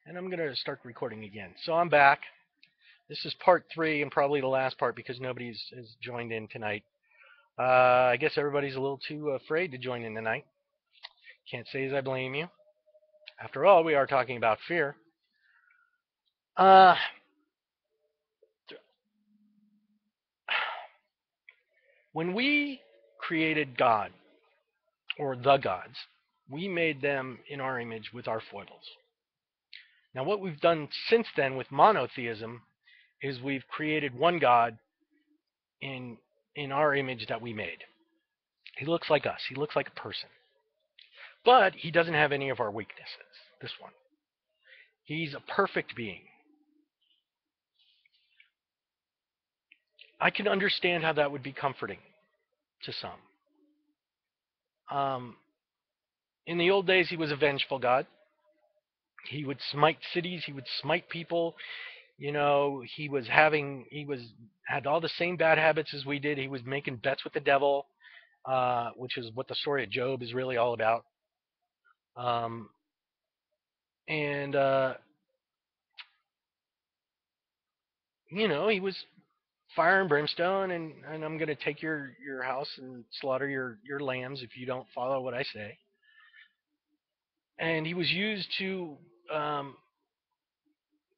And I'm going to start recording again. So I'm back. This is part 3 and probably the last part because nobody's has joined in tonight. I guess everybody's a little too afraid to join in tonight. Can't say as I blame you. After all, we are talking about fear. Uh, when we created God, or the gods, we made them in our image with our foibles. Now, what we've done since then with monotheism is we've created one God in in our image that we made. He looks like us. He looks like a person. But he doesn't have any of our weaknesses, this one. He's a perfect being. I can understand how that would be comforting to some. Um, in the old days, he was a vengeful God. He would smite cities. He would smite people. He had all the same bad habits as we did. He was making bets with the devil, which is what the story of Job is really all about. Um, and he was fire and brimstone, and I'm going to take your house and slaughter your lambs if you don't follow what I say. And he was used to um,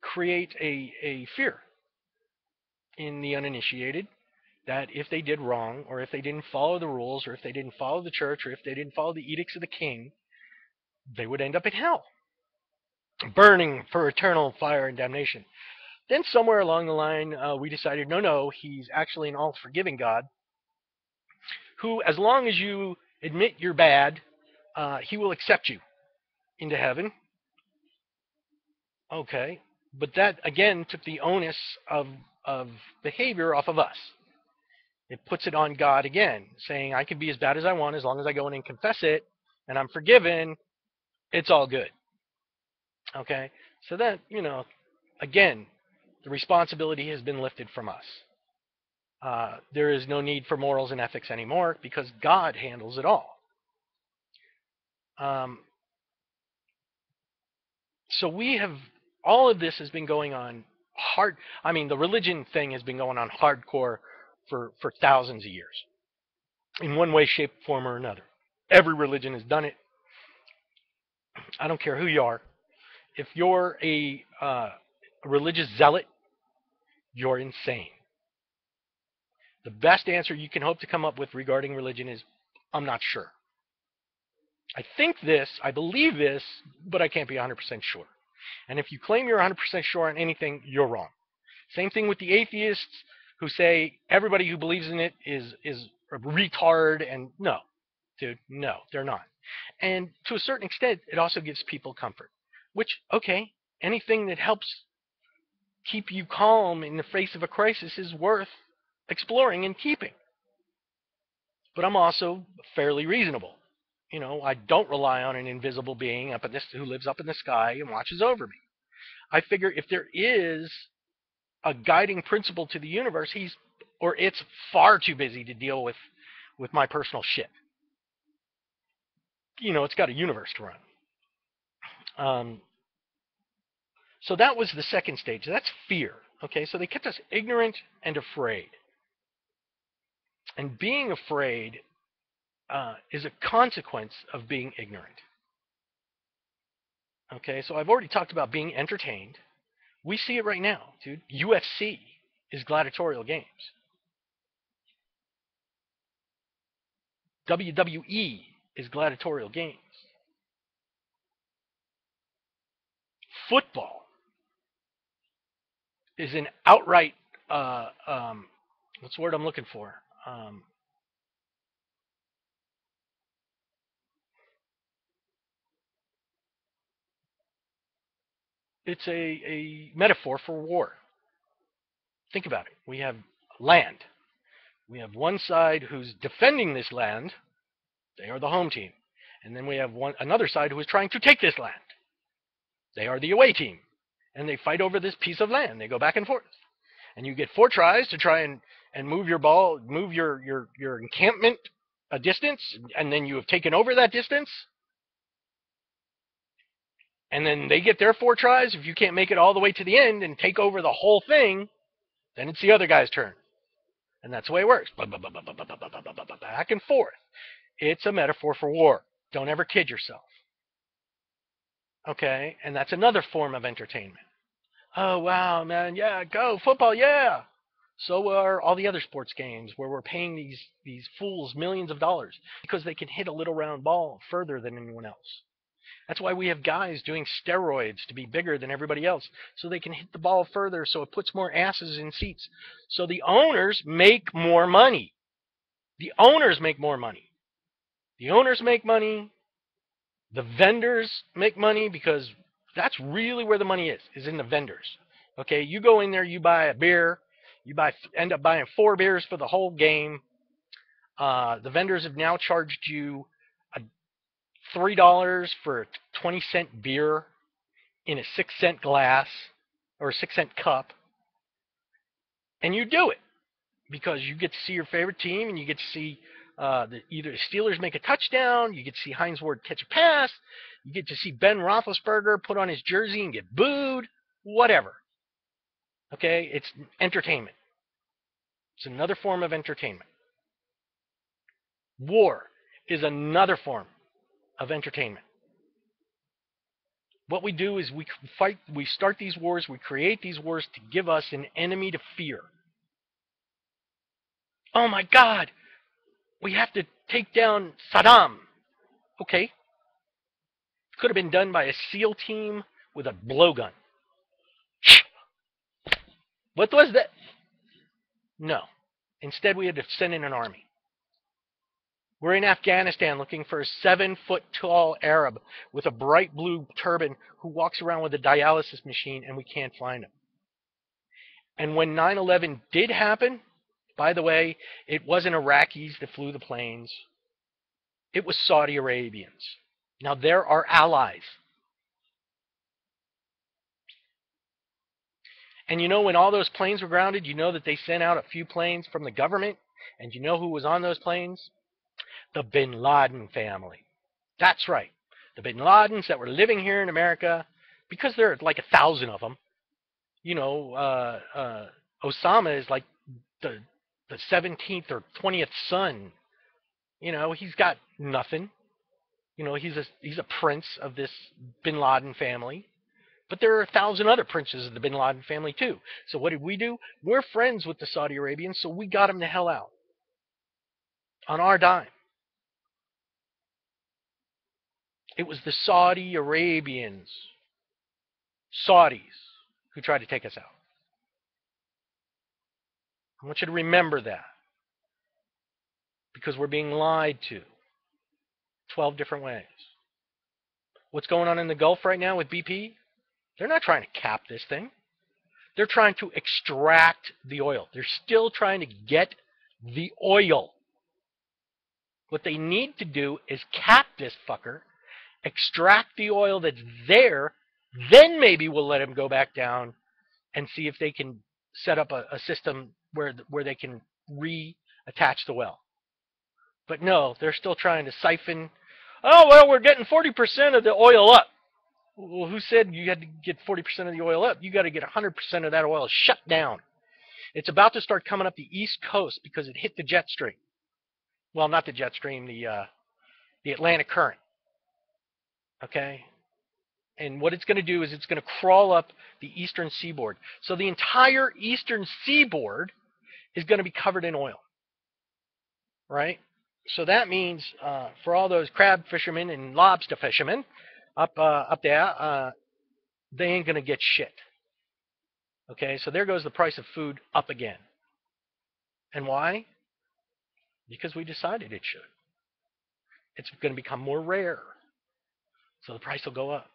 create a fear in the uninitiated that if they did wrong, or if they didn't follow the rules, or if they didn't follow the church, or if they didn't follow the edicts of the king, they would end up in hell, burning for eternal fire and damnation. Then somewhere along the line, we decided, no, he's actually an all-forgiving God who, as long as you admit you're bad, he will accept you into heaven. Okay, but that again took the onus of behavior off of us. It puts it on God again, saying I can be as bad as I want as long as I go in and confess it, and I'm forgiven. It's all good. Okay, so that again, the responsibility has been lifted from us. There is no need for morals and ethics anymore because God handles it all. Um, so we have all of this has been going on hard. I mean, the religion thing has been going on hardcore for thousands of years, in one way, shape, form, or another. Every religion has done it. I don't care who you are. If you're a religious zealot, you're insane. The best answer you can hope to come up with regarding religion is, I'm not sure. I think this, I believe this, but I can't be 100% sure. And if you claim you're 100% sure on anything, you're wrong. Same thing with the atheists who say everybody who believes in it is a retard, and no, dude, no, they're not. And to a certain extent, it also gives people comfort. Which, okay, anything that helps keep you calm in the face of a crisis is worth exploring and keeping. But I'm also fairly reasonable. I don't rely on an invisible being who lives up in the sky and watches over me. I figure if there is a guiding principle to the universe, it's far too busy to deal with my personal shit. It's got a universe to run. So that was the second stage. That's fear. Okay, so they kept us ignorant and afraid. And being afraid is a consequence of being ignorant. Okay, so I've already talked about being entertained. We see it right now, dude. UFC is gladiatorial games. WWE is gladiatorial games. Football is an outright what's the word I'm looking for? It's a metaphor for war. Think about it. We have land. We have one side who's defending this land. They are the home team. And then we have another side who is trying to take this land. They are the away team. And they fight over this piece of land. They go back and forth. And you get 4 tries to try and move your ball, move your encampment a distance, and then you have taken over that distance. And then they get their 4 tries. If you can't make it all the way to the end and take over the whole thing, then it's the other guy's turn. And that's the way it works. Back and forth. It's a metaphor for war. Don't ever kid yourself. Okay? And that's another form of entertainment. Oh, wow, man. Yeah, go. Football, yeah. So are all the other sports games where we're paying these fools millions of dollars because they can hit a little round ball further than anyone else. That's why we have guys doing steroids to be bigger than everybody else so they can hit the ball further so it puts more asses in seats. So the owners make more money. The owners make more money. The owners make money. The vendors make money because that's really where the money is in the vendors. Okay, you go in there, you buy a beer, end up buying 4 beers for the whole game. The vendors have now charged you $3 for a 20-cent beer in a 6-cent glass or a 6-cent cup, and you do it because you get to see your favorite team and you get to see either the Steelers make a touchdown, you get to see Hines Ward catch a pass, you get to see Ben Roethlisberger put on his jersey and get booed, whatever. Okay, it's entertainment. It's another form of entertainment. War is another form of entertainment. What we do is we start these wars, we create these wars to give us an enemy to fear. Oh my God, we have to take down Saddam. Okay. Could have been done by a SEAL team with a blowgun. What was that? No. Instead, we had to send in an army. We're in Afghanistan looking for a 7-foot-tall Arab with a bright blue turban who walks around with a dialysis machine, and we can't find him. And when 9/11 did happen, by the way, it wasn't Iraqis that flew the planes. It was Saudi Arabians. Now, they're our allies. And you know, when all those planes were grounded, you know that they sent out a few planes from the government, and you know who was on those planes? The Bin Laden family. That's right. The Bin Ladens that were living here in America, because there are like 1,000 of them. You know, Osama is like the 17th or 20th son. You know, he's got nothing. You know, he's a prince of this Bin Laden family. But there are 1,000 other princes of the Bin Laden family too. So what did we do? We're friends with the Saudi Arabians, so we got them the hell out. On our dime. It was the Saudi Arabians, Saudis, who tried to take us out. I want you to remember that. Because we're being lied to 12 different ways. What's going on in the Gulf right now with BP? They're not trying to cap this thing. They're trying to extract the oil. They're still trying to get the oil. What they need to do is cap this fucker, extract the oil that's there, then maybe we'll let him go back down and see if they can set up a system where they can reattach the well. But no, they're still trying to siphon. Oh, well, we're getting 40% of the oil up. Well, who said you had to get 40% of the oil up? You got to get 100% of that oil shut down. It's about to start coming up the East Coast because it hit the jet stream. Well, not the jet stream, the Atlantic current. Okay? And what it's going to do is it's going to crawl up the eastern seaboard. So the entire eastern seaboard is going to be covered in oil. Right? So that means for all those crab fishermen and lobster fishermen up there, they ain't going to get shit. Okay? So there goes the price of food up again. And why? Because we decided it should. It's going to become more rare. So the price will go up.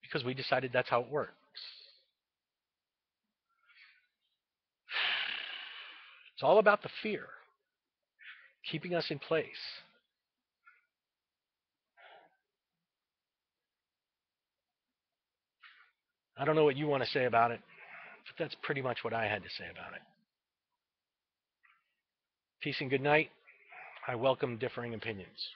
Because we decided that's how it works. It's all about the fear. Keeping us in place. I don't know what you want to say about it, but that's pretty much what I had to say about it. Peace and good night. I welcome differing opinions.